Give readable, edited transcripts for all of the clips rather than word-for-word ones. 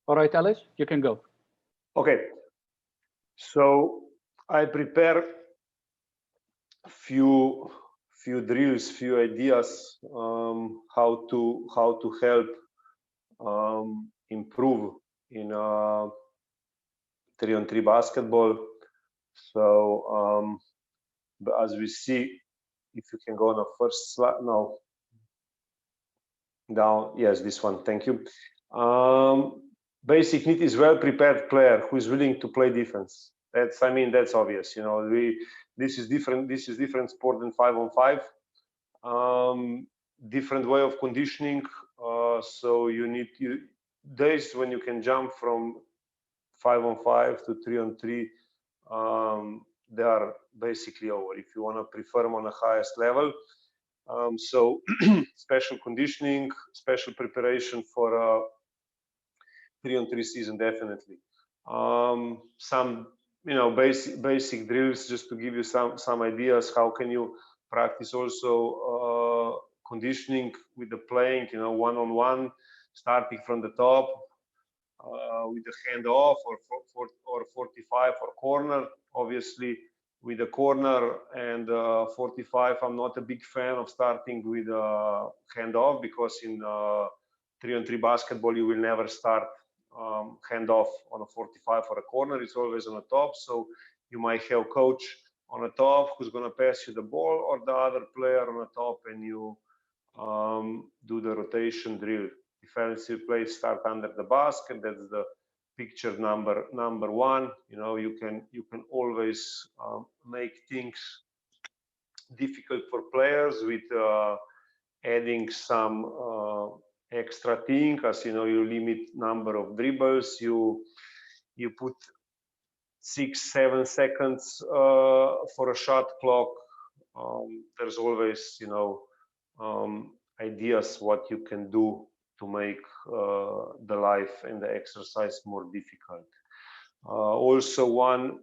All right, Alice, you can go. Okay, so I prepare few drills, few ideas how to help improve in 3-on-3 basketball. So as we see, if you can go on the first slide now, down, yes, this one, thank you. Basic need is well-prepared player who is willing to play defense. That's, I mean, that's obvious. You know, this is different sport than 5-on-5. Different way of conditioning. So you need days when you can jump from 5-on-5 to 3-on-3. They are basically over. If you want to perform on the highest level. So special conditioning, special preparation for 3-on-3 season, definitely. Some, you know, basic drills just to give you some ideas. How can you practice also conditioning with the playing, you know, one-on-one, starting from the top with the hand off or 45 or corner. Obviously, with the corner and 45, I'm not a big fan of starting with hand off, because in 3-on-3 basketball you will never start hand off on a 45 or a corner. It's always on the top. So you might have coach on the top who's going to pass you the ball, or the other player on the top, and you do the rotation drill. Defensive play start under the basket. That's the picture number one. You know, you can always make things difficult for players with adding some extra thing, as you know, you limit number of dribbles, you put 6-7 seconds for a shot clock. There's always, you know, ideas what you can do to make the life and the exercise more difficult. Also, one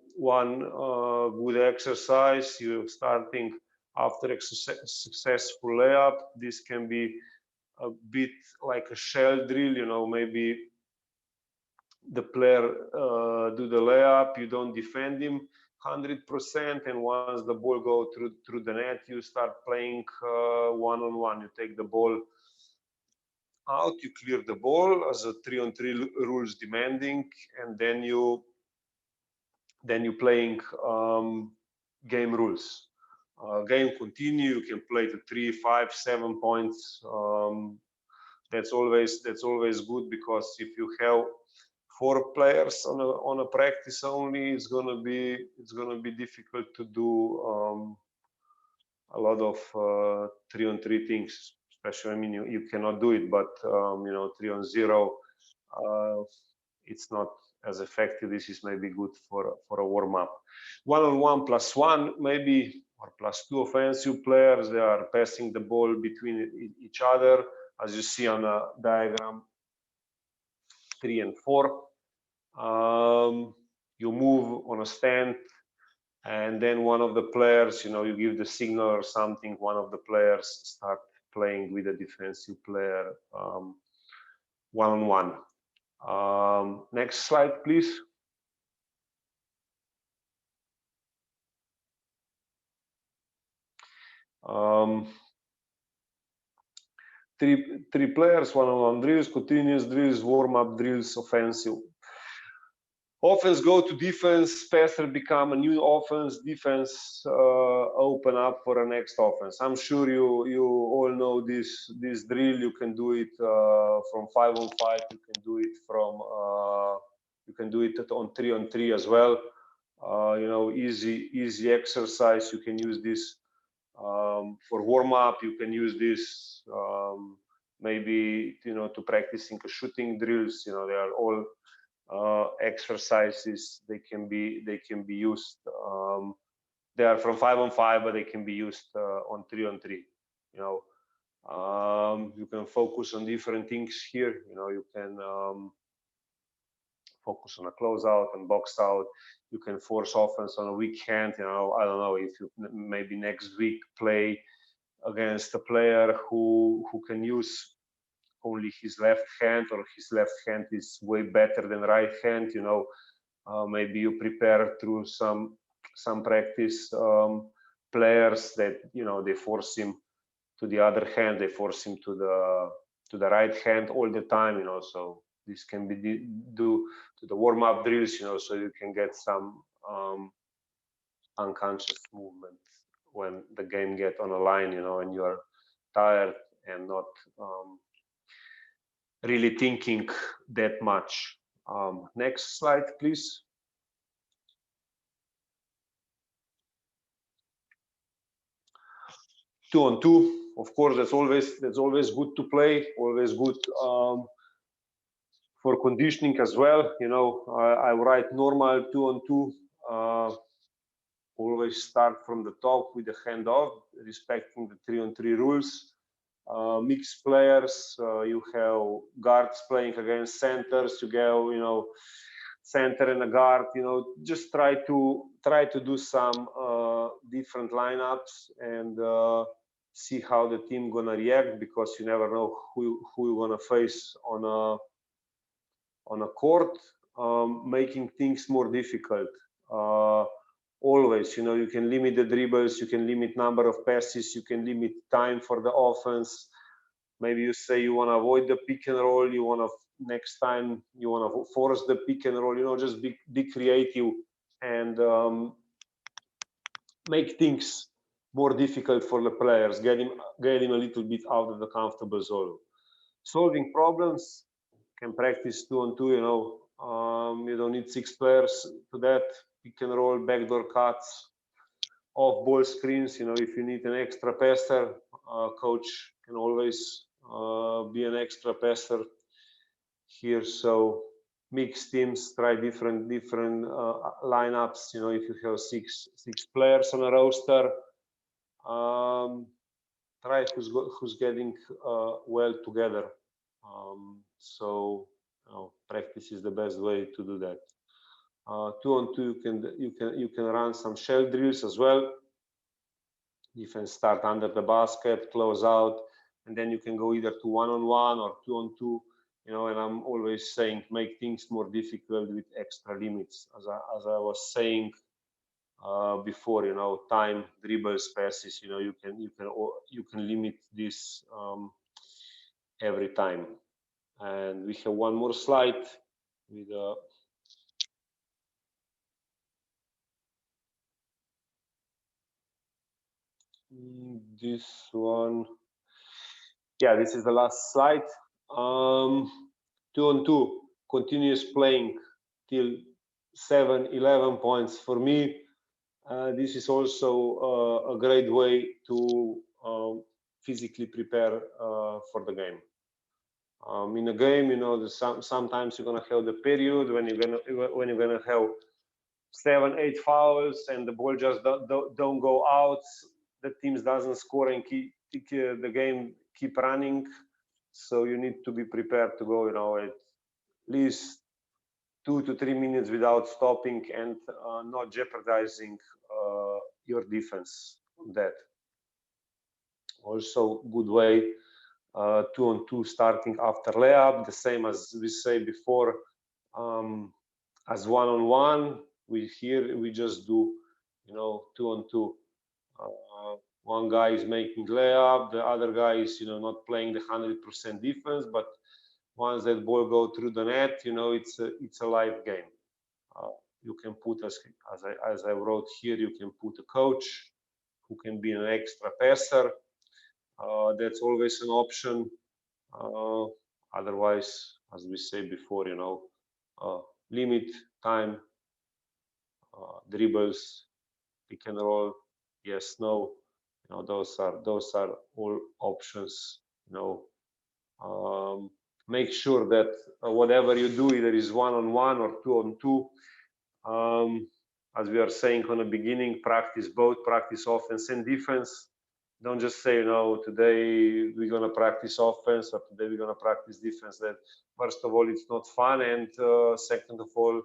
good exercise, you're starting after a successful layup. This can be a bit like a shell drill, you know, maybe the player do the layup, you don't defend him 100%, and once the ball go through the net, you start playing one-on-one. You take the ball out, you clear the ball as a 3-on-3 rules demanding, and then you playing game rules. Game continue, you can play to 3, 5, 7 points. That's always good, because if you have 4 players on a practice only, it's gonna be difficult to do a lot of 3-on-3 things. Especially, I mean, you cannot do it, but you know, 3-on-0, it's not as effective. This is maybe good for a warm up. 1-on-1 +1 maybe, or +2 offensive players. They are passing the ball between each other, as you see on the diagram 3 and 4. You move on a stand, and then one of the players, you know, you give the signal or something, one of the players start playing with a defensive player one-on-one. Next slide, please. Three players, one-on-one drills, continuous drills, warm-up drills, offensive. Offense go to defense, passer become a new offense, defense open up for a next offense. I'm sure you all know this drill. You can do it from 5-on-5. You can do it from on 3-on-3 as well. You know, easy exercise. You can use this for warm up. You can use this maybe, you know, to practicing shooting drills. You know, they are all exercises. They can be used. They are from 5-on-5, but they can be used on 3-on-3. You know, you can focus on different things here. You know, you can focus on a closeout and box out. You can force offense on a weak hand. You know, I don't know if you maybe next week play against a player who can use only his left hand, or his left hand is way better than right hand, you know, maybe you prepare through some practice players that, you know, they force him to the other hand, they force him to the right hand all the time, you know. So this can be do to the warm-up drills, you know, so you can get some unconscious movement when the game get on a line, you know, and you are tired and not really thinking that much. Next slide, please. Two on two, of course, that's always good to play, always good for conditioning as well. You know, I write normal 2 on 2. Always start from the top with the hand off, respecting the 3 on 3 rules. Mixed players, you have guards playing against centers. You go, you know, center and a guard. You know, just try to do some different lineups and see how the team gonna react, because you never know who you're gonna face on a court, making things more difficult. Always, you know, you can limit the dribbles, you can limit number of passes, you can limit time for the offense. Maybe you say you want to avoid the pick and roll, you want to next time you want to force the pick and roll, you know, just be creative and make things more difficult for the players, get him a little bit out of the comfortable zone. Solving problems, can practice 2 on 2, you know, you don't need 6 players to that. Pick and roll, backdoor cuts, off ball screens, you know, if you need an extra passer, coach can always be an extra passer here. So mix teams, try different lineups, you know, if you have six players on a roster, try who's getting well together. So you know, practice is the best way to do that. 2 on 2, you can run some shell drills as well. Defense start under the basket, close out, and then you can go either to 1 on 1 or 2 on 2. You know, and I'm always saying make things more difficult with extra limits. As I was saying before, you know, time, dribbles, passes. You know, you can limit this every time. And we have one more slide with this one. Yeah, this is the last slide. 2 on 2, continuous playing till 7-11 points. For me, this is also a great way to physically prepare for the game. In a game, you know, sometimes you're gonna have the period when you're gonna have 7-8 fouls and the ball just don't go out. The teams doesn't score and the game keep running. So you need to be prepared to go, you know, at least 2 to 3 minutes without stopping and not jeopardizing your defense on that. Also, good way 2 on 2 starting after layup, the same as we say before, as 1 on 1. We just do, you know, 2 on 2. One guy is making layup, the other guy is, you know, not playing the 100% defense, but once that ball go through the net, you know, it's a live game. You can put, as I wrote here, you can put a coach who can be an extra passer. That's always an option. Otherwise, as we say before, you know, limit time, dribbles, pick and roll, yes, no. You know, those are all options. You know, make sure that whatever you do, either is 1 on 1 or 2 on 2. As we are saying on the beginning, practice both, practice offense and defense. Don't just say, you know, today we're gonna practice offense or today we're gonna practice defense. That first of all, it's not fun, and second of all,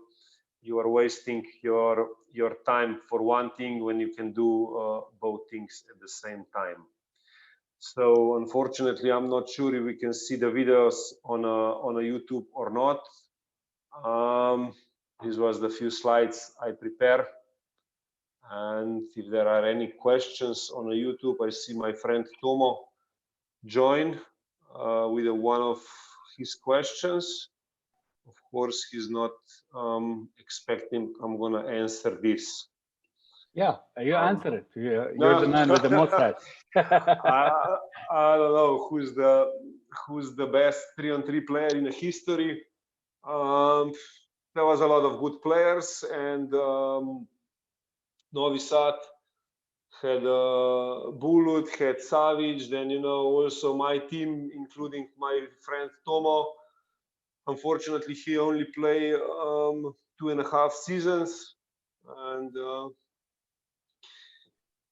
you are wasting your time for one thing when you can do both things at the same time. So unfortunately, I'm not sure if we can see the videos on a YouTube or not. This was the few slides I prepared. And if there are any questions on the YouTube, I see my friend Tomo join with one of his questions. Of course, he's not expecting I'm going to answer this. Yeah, you answer it. You're No. the man with the most hats. I don't know who's the best 3-on-3 player in the history. There was a lot of good players, and Novi Sad had Bulut, had Savic, then also my team, including my friend Tomo. Unfortunately, he only played 2.5 seasons, and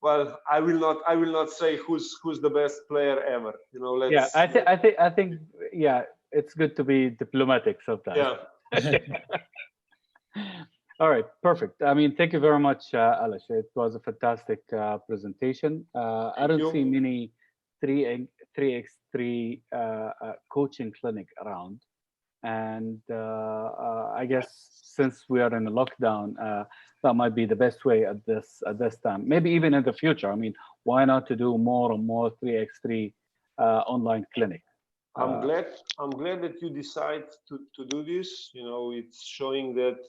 well, I will not say who's the best player ever. Let's. Yeah, I think yeah, it's good to be diplomatic sometimes. Yeah. All right, perfect. I mean, thank you very much, Alish. It was a fantastic presentation. I don't see many 3x3 coaching clinic around, and I guess since we are in a lockdown, that might be the best way at this time. Maybe even in the future. I mean, why not to do more and more 3x3 online clinic? I'm glad that you decide to do this. It's showing that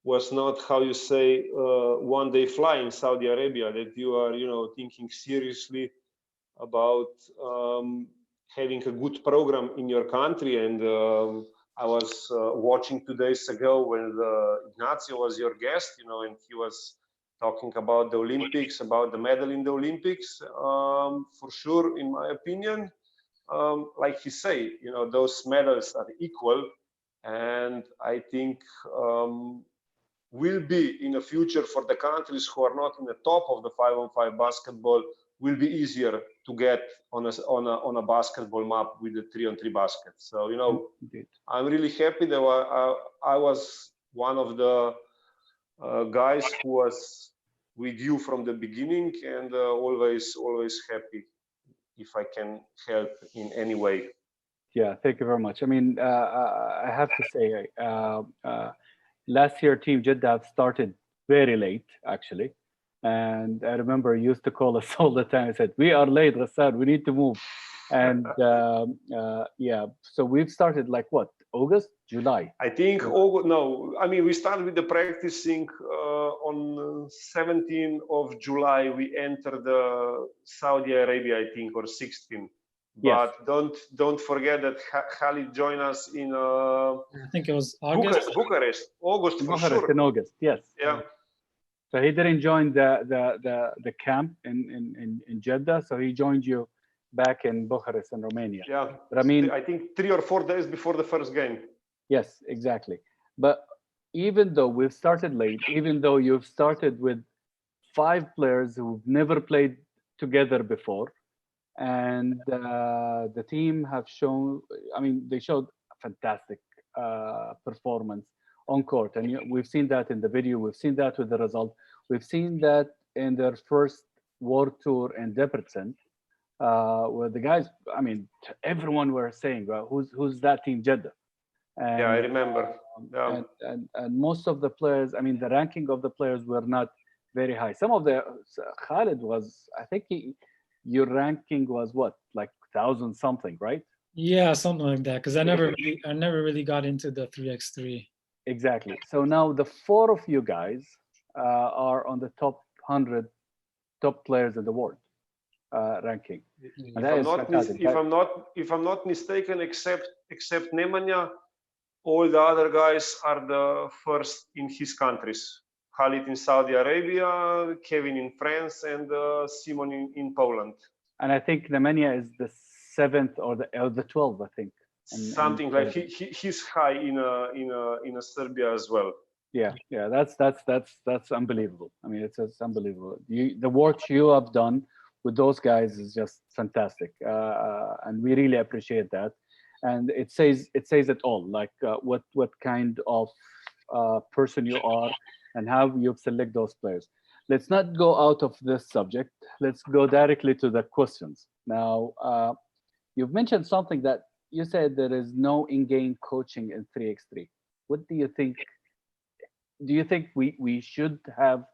was not, how you say, one day fly in Saudi Arabia, that you are thinking seriously about having a good program in your country. And I was watching 2 days ago when Ignacio was your guest, and he was talking about the Olympics, about the medal in the Olympics. For sure, in my opinion, like he say, those medals are equal, and I think will be in the future for the countries who are not in the top of the 5-on-5 basketball, will be easier to get on a basketball map with the 3-on-3 basket. So Indeed. I'm really happy that I was one of the guys who was with you from the beginning, and always happy if I can help in any way. Yeah, thank you very much. I mean, I have to say, last year Team Jeddah started very late, actually. And I remember you used to call us all the time and said, we are late, Rassad, we need to move. And yeah, so we've started like what, August, July? I think August, no, I mean, we started with the practicing on 17th of July. We entered Saudi Arabia, I think, or 16th. But yes. don't forget that Khalid joined us in I think it was August. Bucharest, August for sure. In August, yes. Yeah. So he didn't join the camp in Jeddah. So he joined you back in Bucharest in Romania. Yeah. But I mean, I think 3 or 4 days before the first game. Yes, exactly. But even though we've started late, even though you've started with 5 players who've never played together before, and the team have shown, I mean, they showed a fantastic performance on court. And we've seen that in the video, we've seen that with the result, we've seen that in their first World Tour in Debrecen, where the guys, I mean, everyone were saying, well, who's that Team Jeddah? And, yeah, I remember. Yeah. And most of the players, I mean, the ranking of the players were not very high. Some of the, Khalid was, I think your ranking was what, like 1,000 something, right? Yeah, something like that. Because I never really got into the 3x3. Exactly. So now the 4 of you guys are on the top 100 top players in the world ranking. And if I'm not mistaken, except Nemanja, all the other guys are the first in his countries. Khalid in Saudi Arabia, Kevin in France, and Simon in Poland. And I think Nemanja is the 7th or the 12th, I think. Something like he's high in Serbia as well. Yeah, that's unbelievable. I mean, it's unbelievable. The work you have done with those guys is just fantastic, and we really appreciate that. And it says it all, like what kind of person you are and how you select those players. let's not go out of this subject. Let's go directly to the questions. Now, you've mentioned something that you said there is no in-game coaching in 3x3. What do you think? Do you think we should have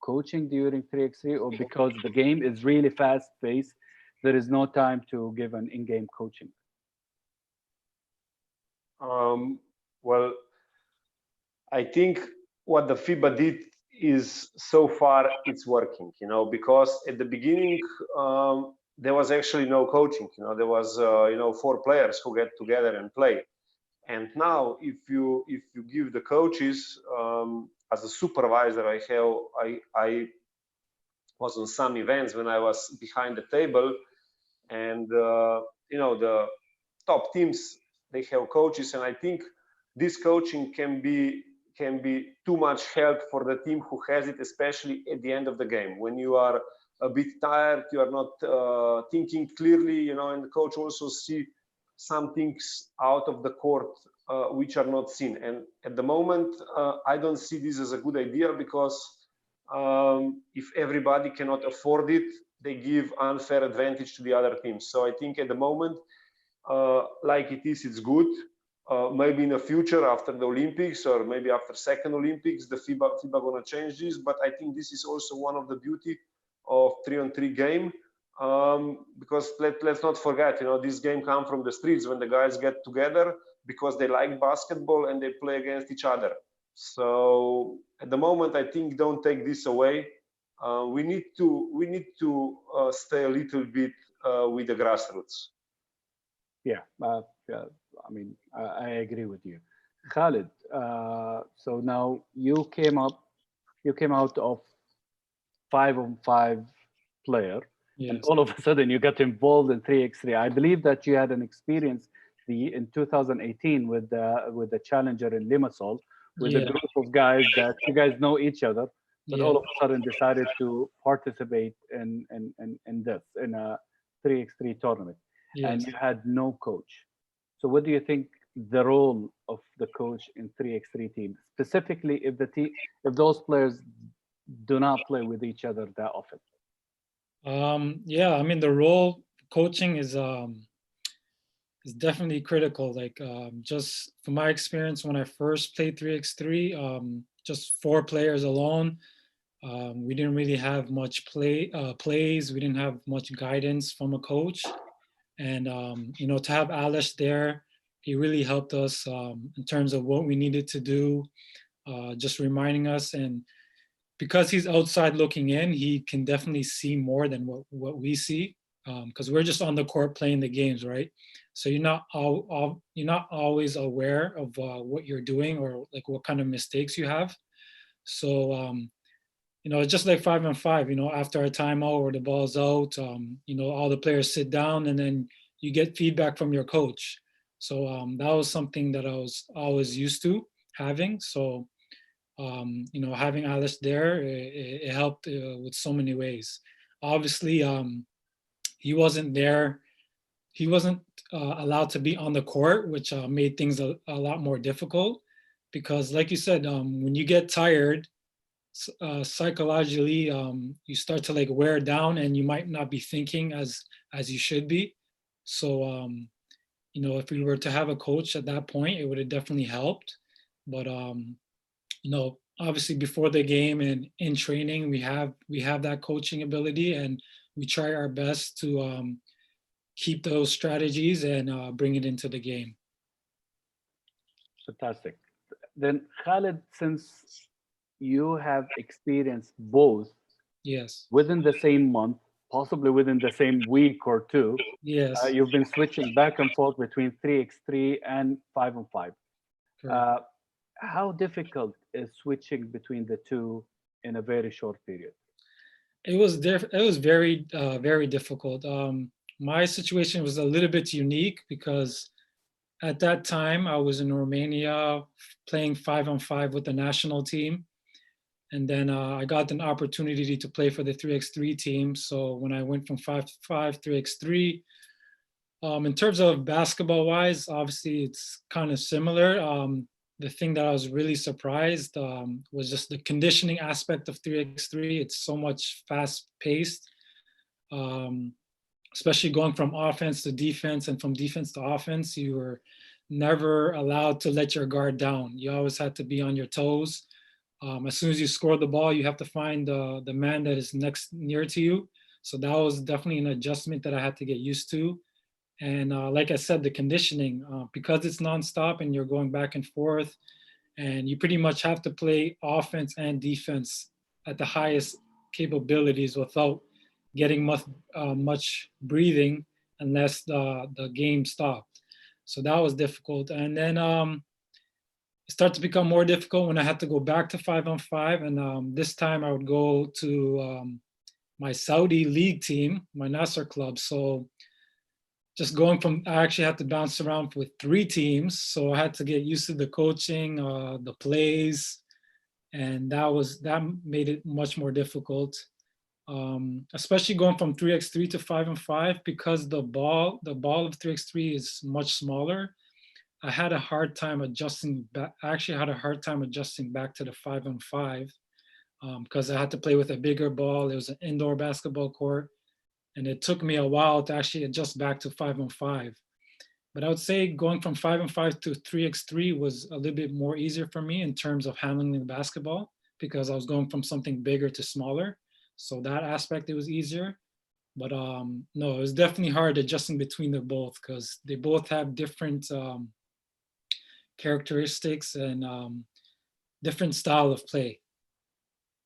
coaching during 3x3, or because the game is really fast-paced, there is no time to give an in-game coaching? Well, I think what the FIBA did is so far it's working, because at the beginning there was actually no coaching. There was 4 players who get together and play. And now, if you give the coaches, as a supervisor, I was on some events when I was behind the table, and the top teams, they have coaches, and I think this coaching can be too much help for the team who has it, especially at the end of the game when you are a bit tired, you are not thinking clearly, and the coach also see some things out of the court which are not seen. And at the moment, I don't see this as a good idea, because if everybody cannot afford it, they give unfair advantage to the other teams. So I think at the moment, like it is, it's good. Maybe in the future, after the Olympics, or maybe after second Olympics, the FIBA gonna change this. But I think this is also one of the beauty of 3-on-3 game, because let's not forget, this game comes from the streets when the guys get together because they like basketball and they play against each other. So at the moment, I think don't take this away. We need to stay a little bit with the grassroots. Yeah, I mean, I agree with you, Khalid. So now you came out of 5-on-5 player, and Yes. all of a sudden you got involved in 3x3. I believe that you had an experience in 2018 with the challenger in Limassol, with a Yeah. group of guys that you guys know each other, but Yeah. all of a sudden decided to participate in this, in a 3x3 tournament, and Yes. you had no coach. So what do you think the role of the coach in 3x3 team, specifically if those players do not play with each other that often? Yeah, I mean the role coaching is definitely critical. Like just from my experience when I first played 3x3, just 4 players alone. We didn't really have much plays. We didn't have much guidance from a coach, and to have Alish there, he really helped us in terms of what we needed to do, just reminding us. And because he's outside looking in, he can definitely see more than what we see, because we're just on the court playing the games, right? So you're not always aware of what you're doing, or like what kind of mistakes you have. So it's just like 5-on-5. After a timeout or the ball's out, all the players sit down and then you get feedback from your coach. So that was something that I was always used to having. So having Alice there, it helped with so many ways. Obviously, he wasn't there. He wasn't allowed to be on the court, which made things a lot more difficult. Because, like you said, when you get tired, psychologically, you start to like wear down, and you might not be thinking as you should be. So, if we were to have a coach at that point, it would have definitely helped. But obviously before the game and in training, we have that coaching ability, and we try our best to keep those strategies and bring it into the game. Fantastic. Then Khalid, since you have experienced both Yes. within the same month, possibly within the same week or two, Yes. you've been switching back and forth between 3x3 and 5-on-5. Correct. How difficult is switching between the two in a very short period? It was very difficult. My situation was a little bit unique because at that time I was in Romania playing 5-on-5 with the national team, and then I got an opportunity to play for the 3x3 team. So when I went from 5-5 3x3, in terms of basketball wise, obviously it's kind of similar. the thing that I was really surprised was just the conditioning aspect of 3x3. It's so much fast paced, especially going from offense to defense and from defense to offense. You were never allowed to let your guard down. You always had to be on your toes. As soon as you score the ball, you have to find the man that is near to you. So that was definitely an adjustment that I had to get used to. And like I said, the conditioning, because it's nonstop and you're going back and forth, and you pretty much have to play offense and defense at the highest capabilities without getting much breathing unless the game stopped. So that was difficult. And then it started to become more difficult when I had to go back to 5-on-5. And this time I would go to my Saudi league team, my Nasser club. So just going from, I actually had to bounce around with 3 teams. So I had to get used to the coaching, the plays, and that made it much more difficult. Especially going from 3x3 to 5-on-5, because the ball of 3x3 is much smaller. I had a hard time adjusting back. I actually had a hard time adjusting back to the 5-on-5 because I had to play with a bigger ball. It was an indoor basketball court. And it took me a while to actually adjust back to 5-on-5. But I would say going from 5-on-5 to 3x3 was a little bit more easier for me in terms of handling the basketball, because I was going from something bigger to smaller. So that aspect, it was easier. But no, it was definitely hard adjusting between the both, because they both have different characteristics and different style of play.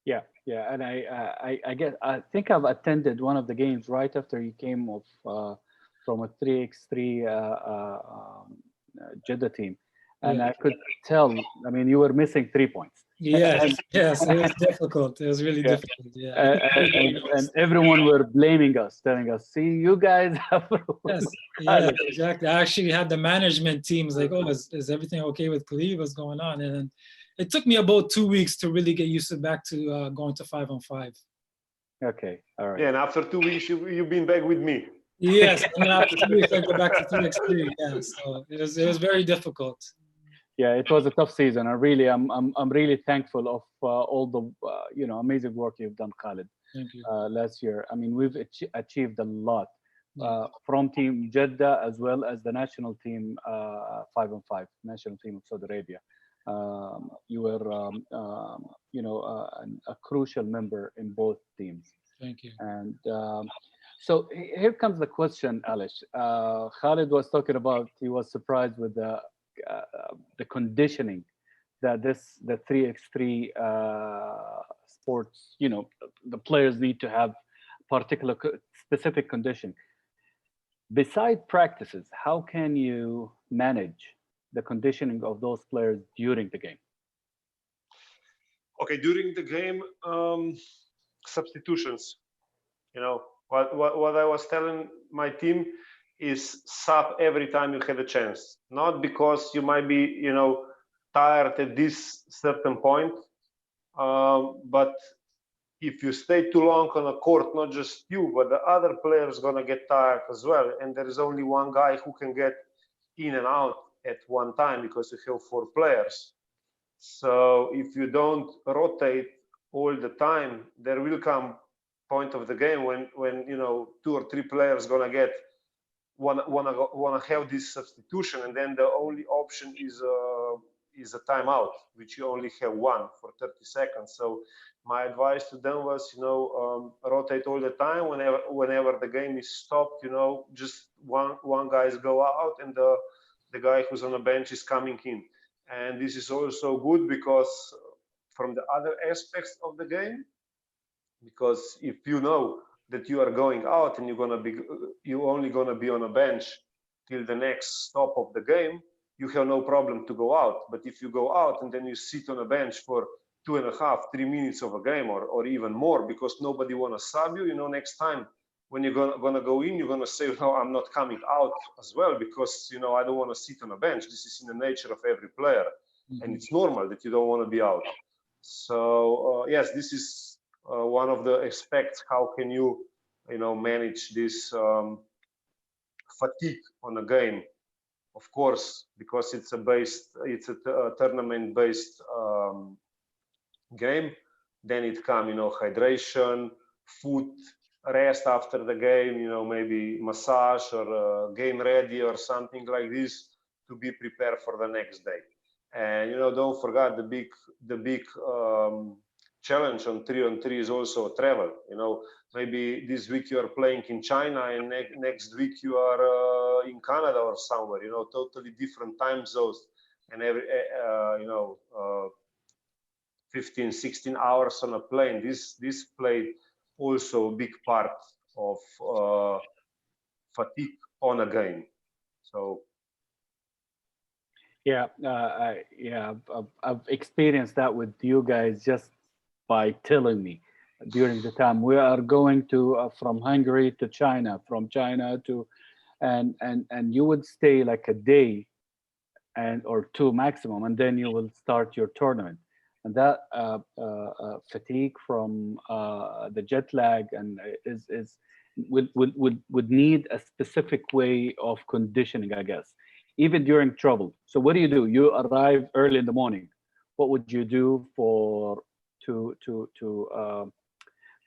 Yeah, yeah, and I think I've attended one of the games right after you came off from a 3x3 Jeddah team, and Yeah. I could tell. I mean, you were missing 3 points. Yes, yes, it was difficult. It was really Yeah. difficult. Yeah. And everyone were blaming us, telling us, "See, you guys have." Yes, yeah, exactly. I actually had the management teams like, "Oh, is everything okay with Khalid? What's going on?" And then it took me about 2 weeks to really get used to back to going to 5-on-5. Okay, all right. Yeah, and after 2 weeks, you've been back with me. Yes, and then after 2 weeks, I go back to 3x3. Yeah, so it was very difficult. Yeah, it was a tough season. I'm really thankful of all the amazing work you've done, Khalid, Thank you. last year. I mean, we've achieved a lot from Team Jeddah as well as the national team 5-on-5, national team of Saudi Arabia. You were a crucial member in both teams. Thank you. And so here comes the question, Alish. Khalid was talking about, he was surprised with the conditioning that the 3x3 sports, the players need to have particular specific condition. Beside practices, how can you manage the conditioning of those players during the game? Okay, during the game, substitutions. What I was telling my team is sub every time you have a chance. Not because you might be, tired at this certain point, but if you stay too long on a court, not just you, but the other players gonna get tired as well. And there is only one guy who can get in and out at one time because you have 4 players. So if you don't rotate all the time, there will come point of the game when 2 or 3 players gonna get wanna have this substitution, and then the only option is a timeout, which you only have one for 30 seconds. So my advice to them was, rotate all the time. Whenever the game is stopped, just one guys go out and the guy who's on the bench is coming in. And this is also good because from the other aspects of the game, because if you know that you are going out and you're only gonna be on a bench till the next stop of the game, you have no problem to go out. But if you go out and then you sit on a bench for 2.5, 3 minutes of a game, or even more, because nobody wanna sub you, next time when you're gonna go in, you're gonna say, no, I'm not coming out as well, because I don't wanna sit on a bench. This is in the nature of every player, and it's normal that you don't wanna be out. So yes, this is one of the aspects. How can you manage this fatigue on a game? of course, because it's a tournament based game. Then it come, hydration, food, rest after the game, maybe massage or game ready or something like this to be prepared for the next day. And don't forget the big challenge on 3-on-3 is also travel. Maybe this week you are playing in China and next week you are in Canada or somewhere. Totally different time zones, and every 15, 16 hours on a plane. This played also a big part of fatigue on a game. So Yeah, I've experienced that with you guys just by telling me during the time we are going to from Hungary to China, from China to, and you would stay like a day and or two maximum, and then you will start your tournament. And that fatigue from the jet lag and is would need a specific way of conditioning, I guess, even during travel. So what do? You arrive early in the morning. What would you do for to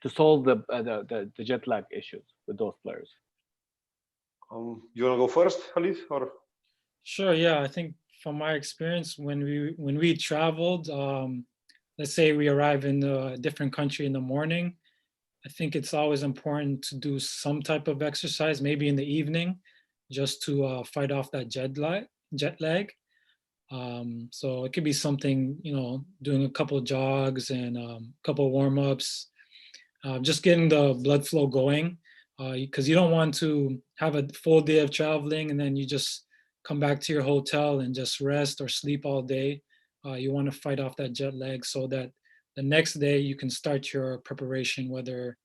solve the jet lag issues with those players? you want to go first, Khalid, or? Sure. Yeah, I think from my experience, when we traveled, let's say we arrive in a different country in the morning, I think it's always important to do some type of exercise, maybe in the evening, just to fight off that jet lag. So it could be something, doing a couple of jogs and a couple of warm-ups, just getting the blood flow going, because you don't want to have a full day of traveling and then you just come back to your hotel and just rest or sleep all day. You want to fight off that jet lag so that the next day you can start your preparation, whether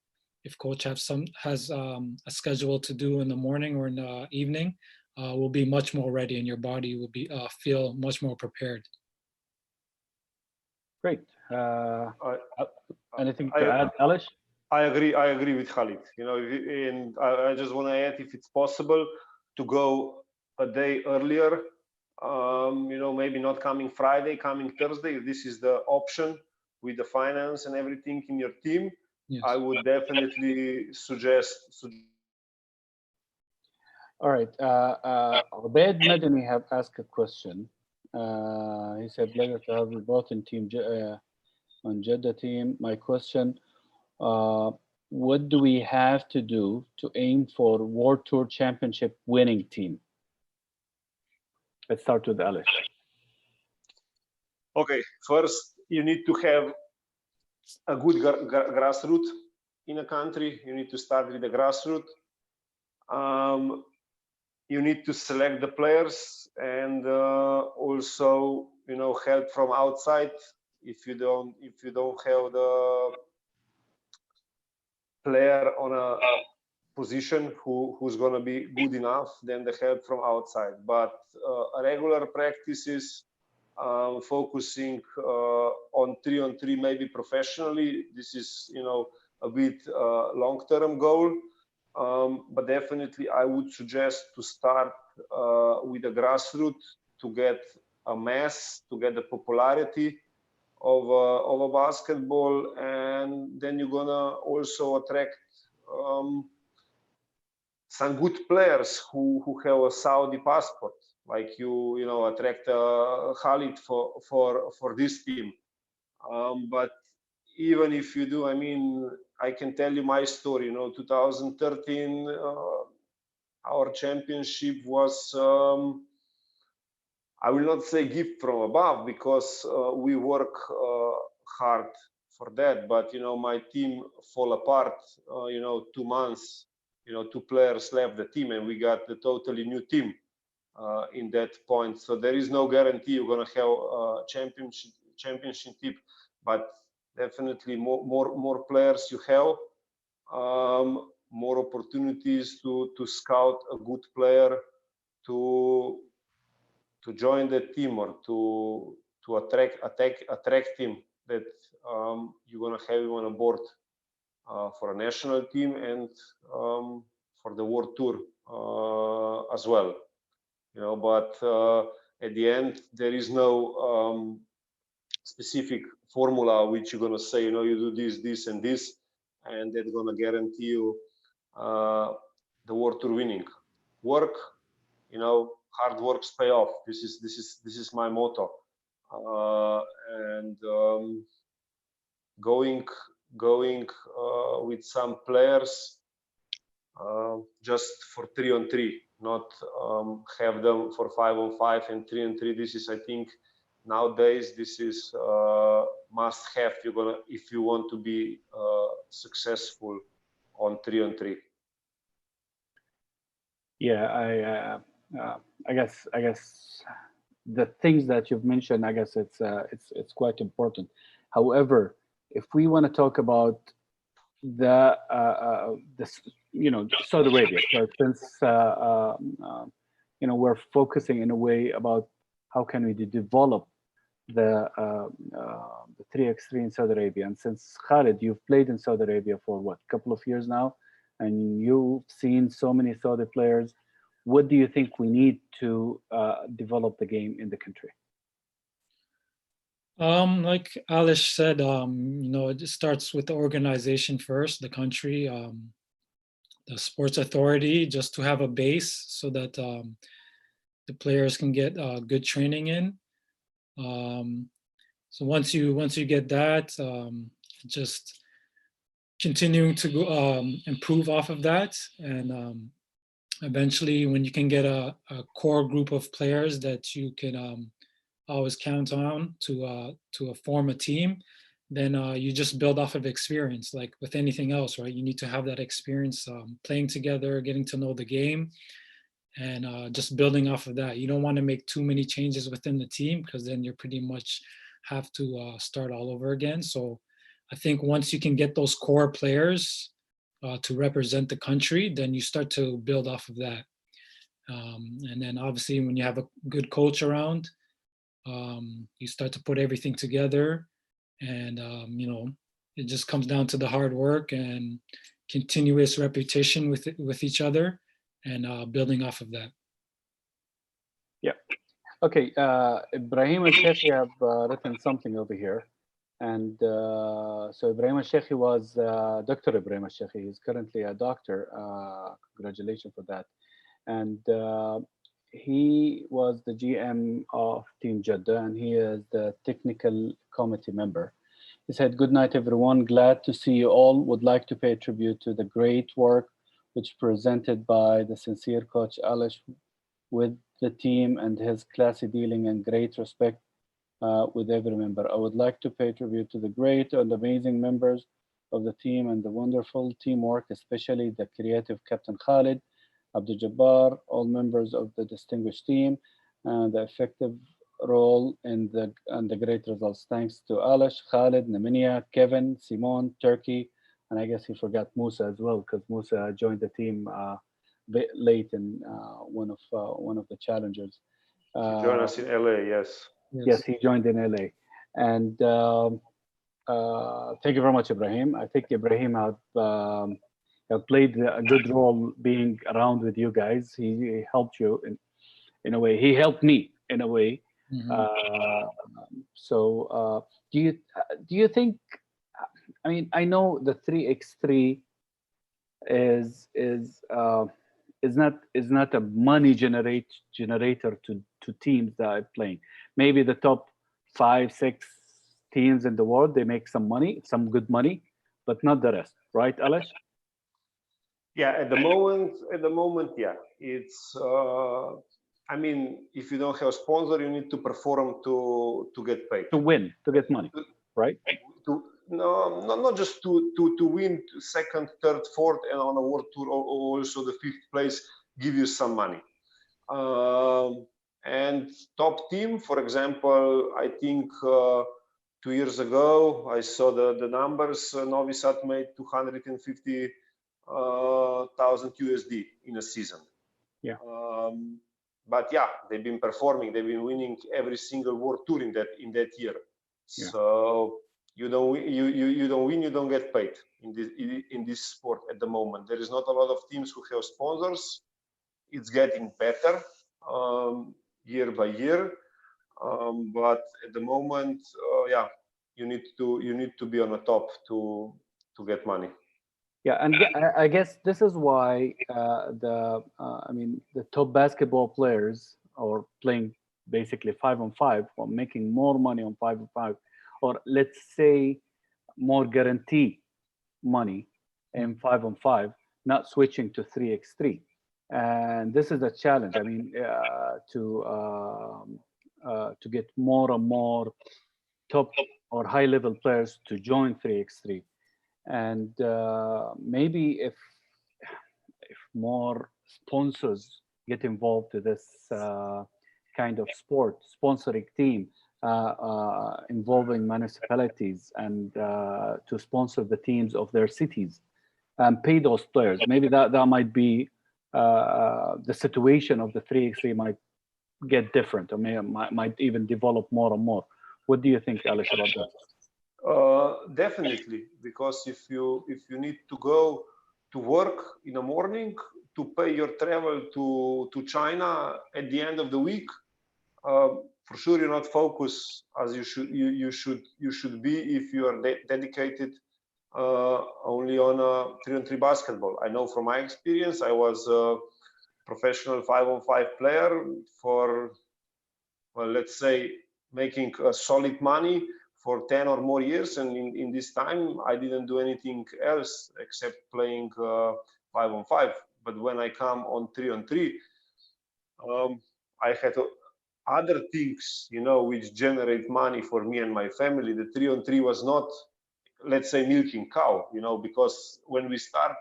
if coach has a schedule to do in the morning or in the evening, will be much more ready and your body will be feel much more prepared. Great. Anything to add, Alish? I agree with Khalid. And I just want to add, if it's possible, to go a day earlier. Maybe not coming Friday, coming Thursday. If this is the option with the finance and everything in your team, yes. I would definitely suggest. All right. Ubaid Madani have asked a question. He said, pleasure to have you both in team on Jeddah team. My question, what do we have to do to aim for World Tour Championship winning team? Let's start with Alish. Okay, first you need to have a good grassroots in a country. You need to start with the grassroots. You need to select the players and also help from outside. If you don't have the player on a position who's going to be good enough, then the help from outside. But regular practices, focusing on 3-on-3, maybe professionally. This is a bit long-term goal. But definitely, I would suggest to start with the grassroots to get a mass, to get the popularity of a basketball, and then you're gonna also attract some good players who have a Saudi passport, like you attract Khalid for this team. But even if you do, I can tell you my story. 2013, our championship was, I will not say gift from above, because we work hard for that. But my team fall apart. 2 months. 2 players left the team, and we got a totally new team in that point. So there is no guarantee you're gonna have a championship team, but definitely more players you have, more opportunities to scout a good player to join the team, or to attract him, that you're gonna have him on board for a national team and for the world tour as well. you know. But at the end, there is no specific formula which you're gonna say, you know, you do this, this, and this, and that's gonna guarantee you the World Tour winning. Work, you know, hard works pay off. This is my motto. And going with some players just for 3-on-3, not have them for 5-on-5 and 3-on-3. This is, I think, nowadays this is must have if you want to be successful on 3-on-3. Yeah, I guess the things that you've mentioned, I guess it's quite important. However, if we want to talk about this, you know, Saudi Arabia, so since you know, we're focusing in a way about how can we develop the 3x3 in Saudi Arabia. And since Khalid, you've played in Saudi Arabia for what, couple of years now, and you've seen so many Saudi players. What do you think we need to develop the game in the country? Like Alish said, you know, it starts with the organization first, the country, the sports authority, just to have a base so that the players can get good training in. So once you get that, just continuing to go, improve off of that, and eventually, when you can get a core group of players that you can always count on to form a team, then you just build off of experience. Like with anything else, right? You need to have that experience playing together, getting to know the game, and just building off of that. You don't want to make too many changes within the team because then you're pretty much have to start all over again. So I think once you can get those core players to represent the country, then you start to build off of that. And then obviously when you have a good coach around, you start to put everything together, and you know, it just comes down to the hard work and continuous repetition with each other, and building off of that. Yeah. Okay. Ibrahim al-Sheikhi have written something over here. And so Ibrahim al-Sheikhi was Dr. Ibrahim al-Sheikhi. He's currently a doctor. Congratulations for that. And he was the GM of Team Jeddah, and he is the technical committee member. He said, "Good night, everyone. Glad to see you all. Would like to pay tribute to the great work which presented by the sincere coach Alish with the team and his classy dealing and great respect with every member. I would like to pay tribute to the great and amazing members of the team and the wonderful teamwork, especially the creative Captain Khalid, Abdul Jabbar, all members of the distinguished team, and the effective role in the great results. Thanks to Alish, Khalid, Naminia, Kevin, Simon, Turkey, and I guess he forgot Musa as well, because Musa joined the team a bit late in one of the challengers. Join us in LA, yes. Yes, he joined in LA. And thank you very much, Ibrahim. I think Ibrahim have played a good role being around with you guys. He helped you in a way. He helped me in a way. Mhm. So do you think? I mean, I know the 3x3 is not a money generator to teams that are playing. Maybe the top 5-6 teams in the world, they make some money, some good money, but not the rest, right, Alish? Yeah, at the moment, yeah, it's. I mean, if you don't have a sponsor, you need to perform to get paid. To win, to get money, right? No, not just to win second, third, fourth, and on a world tour, also the fifth place give you some money. And top team, for example, I think 2 years ago I saw the numbers. Novi Sad made 250,000 USD in a season. Yeah. But yeah, they've been performing. They've been winning every single world tour in that year. Yeah. So you don't win, you don't get paid in this sport at the moment. There is not a lot of teams who have sponsors. It's getting better. year by year. But at the moment, yeah, you need to be on the top to get money. Yeah, and I guess this is why the top basketball players are playing basically 5-on-5 or making more money on 5-on-5, or let's say more guarantee money in 5-on-5, not switching to 3x3. And this is a challenge. I mean, to get more and more top or high level players to join 3x3. And maybe if more sponsors get involved to this kind of sport, sponsoring team, involving municipalities and to sponsor the teams of their cities and pay those players. Maybe that might be the situation of the 3x3 might get different, or might even develop more and more. What do you think, Alish, about that? Definitely, because if you need to go to work in the morning to pay your travel to China at the end of the week, for sure you're not focused as you should be if you are dedicated only on 3-on-3 basketball. I know from my experience, I was a professional 5-on-5 player for, well, let's say, making solid money for 10 or more years, and in this time I didn't do anything else except playing 5-on-5. But when I come on 3-on-3, I had other things, which generate money for me and my family. The 3-on-3 was not, let's say, milking cow, because when we start,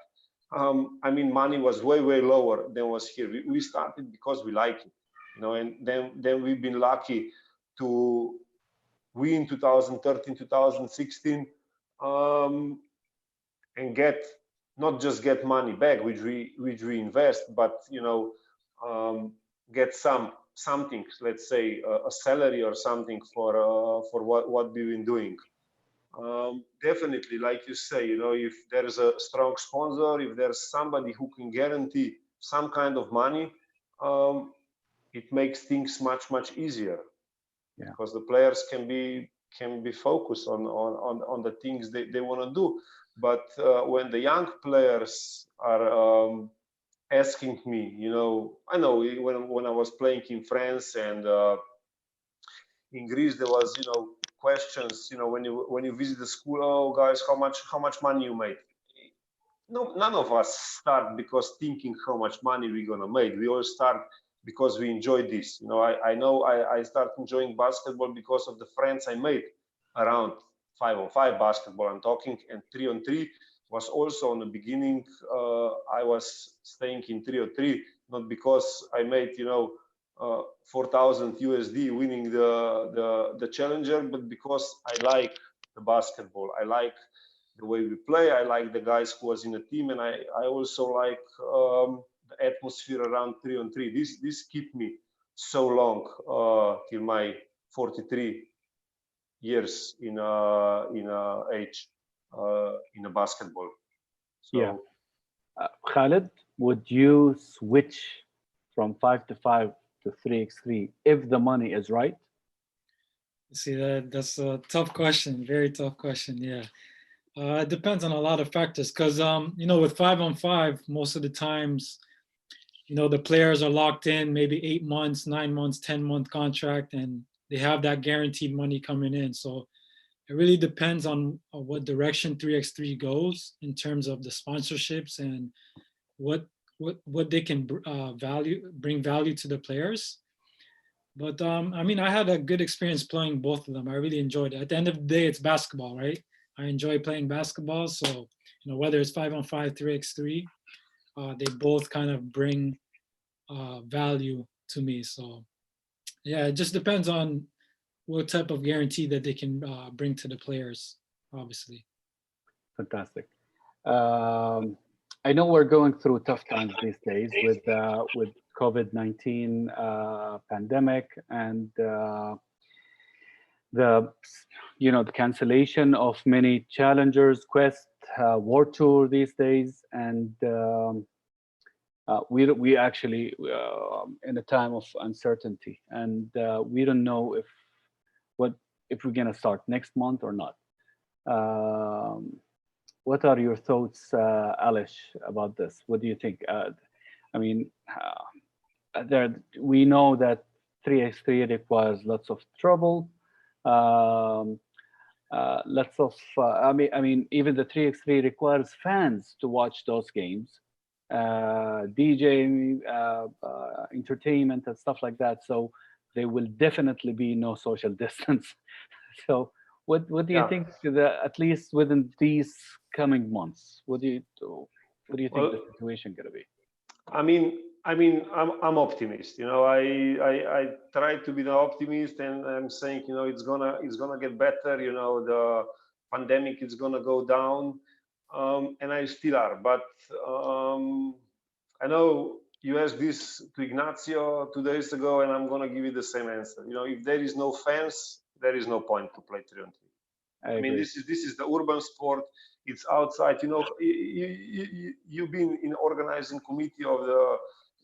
money was way lower than was here. We started because we like it, and then we've been lucky to win 2013, 2016, and not just get money back, which we invest, but get something, let's say a salary or something for what we've been doing. Definitely, like you say, if there is a strong sponsor, if there's somebody who can guarantee some kind of money, it makes things much easier. Yeah. Because the players can be focused on the things they want to do. But when the young players are asking me, I know when I was playing in France and in Greece, there was questions, when you visit the school, oh guys, how much money you made? No, none of us start because thinking how much money we're gonna make. We all start because we enjoy this. I know I started enjoying basketball because of the friends I made around 5-on-5 basketball I'm talking, and 3-on-3 was also in the beginning. I was staying in 3-on-3 not because I made 4,000 USD winning the challenger, but because I like the basketball. I like the way we play. I like the guys who was in the team, and I also like the atmosphere around 3-on-3. This kept me so long till my 43 years in age in a basketball. So, yeah. Khalid, would you switch from 5-5 to 3x3 if the money is right? See, that's a tough question. Very tough question. Yeah. It depends on a lot of factors because, with 5-on-5, most of the times, the players are locked in maybe 8 months, 9 months, 10-month contract, and they have that guaranteed money coming in. So it really depends on what direction 3x3 goes in terms of the sponsorships and what they can bring value to the players. But I had a good experience playing both of them. I really enjoyed it. At the end of the day, it's basketball, right? I enjoy playing basketball. So, whether it's 5-on-5, 3x3, they both kind of bring value to me. So, yeah, it just depends on what type of guarantee that they can bring to the players, obviously. Fantastic. I know we're going through tough times these days with COVID-19 pandemic and the cancellation of many challengers, Quest, War Tour these days, and we actually in a time of uncertainty, and we don't know if we're gonna start next month or not. Um, what are your thoughts, Alish, about this? What do you think? I mean, we know that 3x3 requires lots of trouble. Um, lots of I mean even the 3x3 requires fans to watch those games, DJ, entertainment and stuff like that, so there will definitely be no social distance. So what do you Yeah. think, at least within these coming months, what do you think the Well, situation gonna be? I'm optimist. I try to be the optimist, and I'm saying, it's gonna get better. The pandemic is gonna go down, and I still are. But I know you asked this to Ignacio 2 days ago, and I'm gonna give you the same answer. If there is no fans, there is no point to play 3-on-3. I I mean, agree. this is the urban sport. It's outside. You've been in organizing committee of the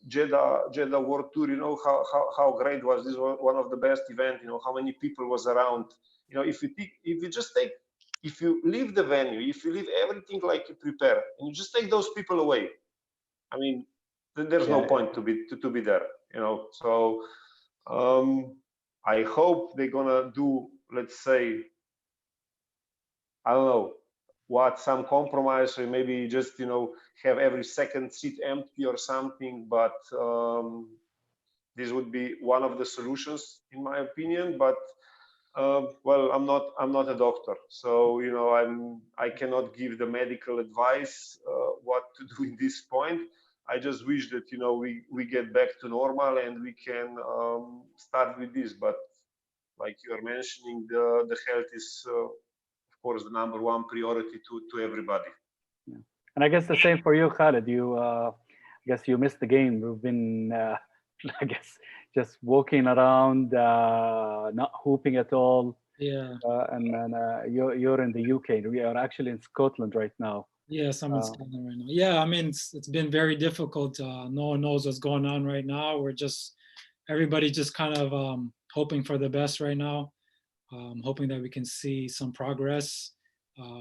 Jeddah World Tour. You know how great was this? One of the best event. How many people was around. If you leave the venue, if you leave everything like you prepare, and you just take those people away, I mean, there's no Yeah, point to be there. So I hope they're gonna do, let's say, I don't know what, some compromise, or maybe just have every second seat empty or something. But this would be one of the solutions, in my opinion. But well, I'm not a doctor, so I cannot give the medical advice what to do in this point. I just wish that we get back to normal and we can start with this. But like you are mentioning, the health is of course the number one priority to everybody. yeah. And I guess the same for you, Khaled. I guess you missed the game. We've been, I guess, just walking around, not hooping at all. Yeah. And you're in the UK. We are actually in Scotland right now. Yes, I'm in Uh, Scotland right now. Yeah, I mean, it's been very difficult. No one knows what's going on right now. Everybody just kind of hoping for the best right now, hoping that we can see some progress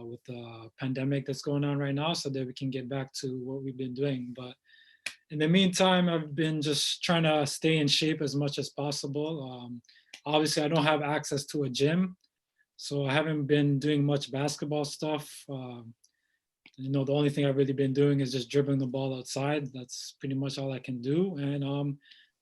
with the pandemic that's going on right now so that we can get back to what we've been doing. But in the meantime, I've been just trying to stay in shape as much as possible. Obviously, I don't have access to a gym, so I haven't been doing much basketball stuff. The only thing I've really been doing is just dribbling the ball outside. That's pretty much all I can do. And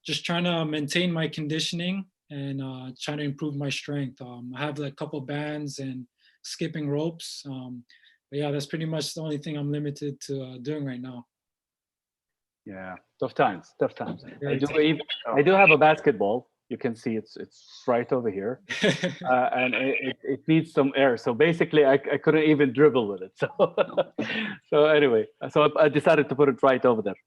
just trying to maintain my conditioning and trying to improve my strength. I have like a couple bands and skipping ropes. But yeah, that's pretty much the only thing I'm limited to doing right now. yeah, tough times, tough times. Very tough. I do have a basketball. You can see it's right over here, and it needs some air. So basically, I couldn't even dribble with it. So so anyway, so I decided to put it right over there.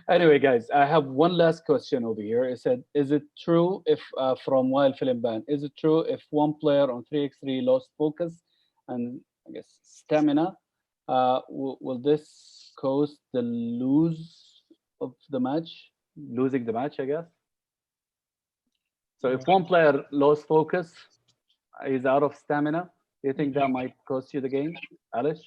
Anyway, guys, I have one last question over here. It said, "Is it true if from Wild Film Band? Is it true if one player on 3x3 lost focus and I guess stamina, will this cause the losing the match? I guess." So if one player lost focus, is out of stamina, do you think that might cost you the game, Alish?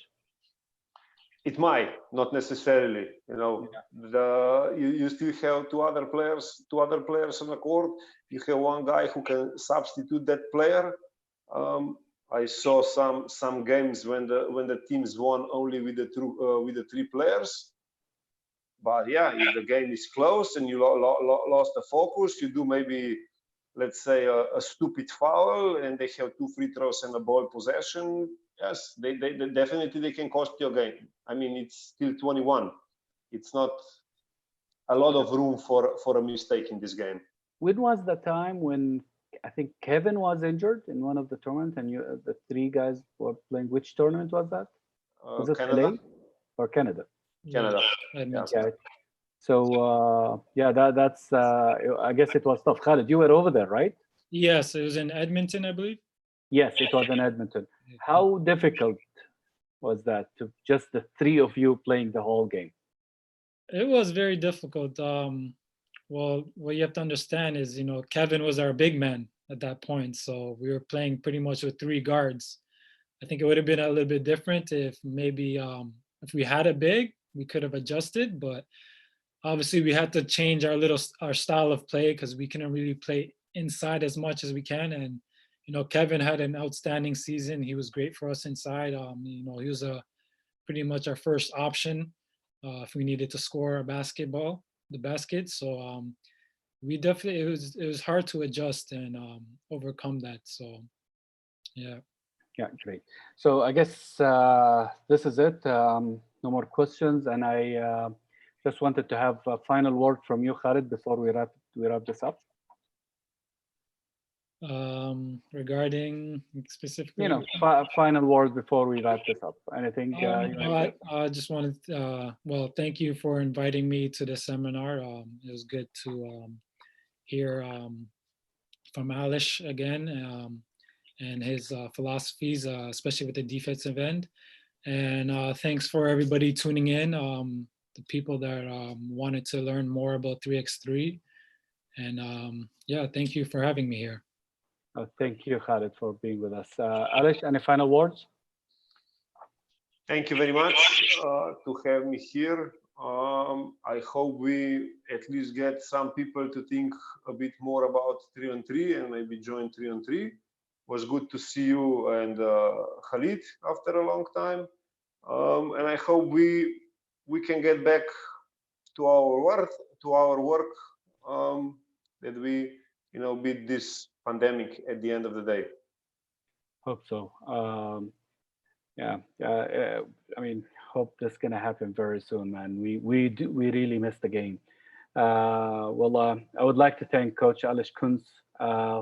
It might, not necessarily. You still have two other players on the court. You have one guy who can substitute that player. I saw some games when the teams won only with the three players. But yeah, if the game is close and you lost the focus, you do maybe, let's say, a stupid foul, and they have two free throws and a ball possession. Yes, they definitely they can cost you a game. I mean, it's still 21. It's not a lot of room for a mistake in this game. When was the time when I think Kevin was injured in one of the tournaments, and the three guys were playing? Which tournament was that? Was it Canada? LA or Canada? Canada. Yeah. Yeah. So yeah, that's I guess it was tough. Khaled, you were over there, right? Yes, it was in Edmonton, I believe. Yes, it was in Edmonton. How difficult was that to just the three of you playing the whole game? It was very difficult. Well, what you have to understand is, Kevin was our big man at that point, so we were playing pretty much with three guards. I think it would have been a little bit different if maybe if we had a big, we could have adjusted, but obviously we had to change our style of play because we couldn't really play inside as much as we can. And Kevin had an outstanding season. He was great for us inside. He was pretty much our first option if we needed to score the basket. So we definitely it was hard to adjust and overcome that. So yeah. Yeah, great. So I guess this is it. No more questions, and I just wanted to have a final word from you, Khalid, before we wrap this up. Regarding specifically, Final word before we wrap this up. Anything? I just wanted, well, thank you for inviting me to the seminar. It was good to hear from Alish again and his philosophies, especially with the defensive end. And thanks for everybody tuning in, the people that wanted to learn more about 3x3. And yeah, thank you for having me here. Thank you, Khalid, for being with us. Alish, any final words? Thank you very much to have me here. I hope we at least get some people to think a bit more about 3-on-3 and maybe join 3-on-3. Was good to see you and Khalid after a long time. And I hope we can get back to our work, that we beat this pandemic at the end of the day. Hope so. Yeah, I mean, hope this is gonna happen very soon, man. We really missed the game. Well, I would like to thank Coach Alish Kunc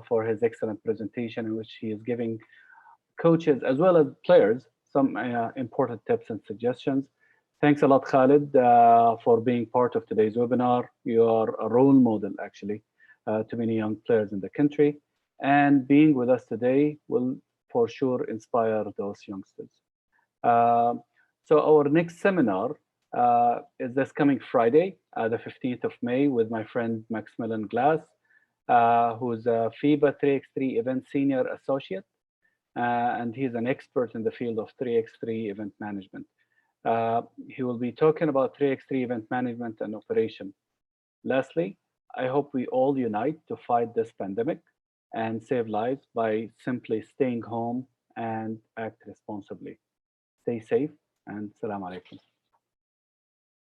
for his excellent presentation, in which he is giving coaches as well as players some important tips and suggestions. Thanks a lot, Khalid, for being part of today's webinar. You are a role model, actually, to many young players in the country. And being with us today will for sure inspire those youngsters. So our next seminar is this coming Friday, the 15th of May, with my friend Maximilian Glass, who's a FIBA 3x3 Event Senior Associate, and he's an expert in the field of 3x3 event management. He will be talking about 3x3 event management and operation. Lastly, I hope we all unite to fight this pandemic and save lives by simply staying home and act responsibly. Stay safe and salam alaikum.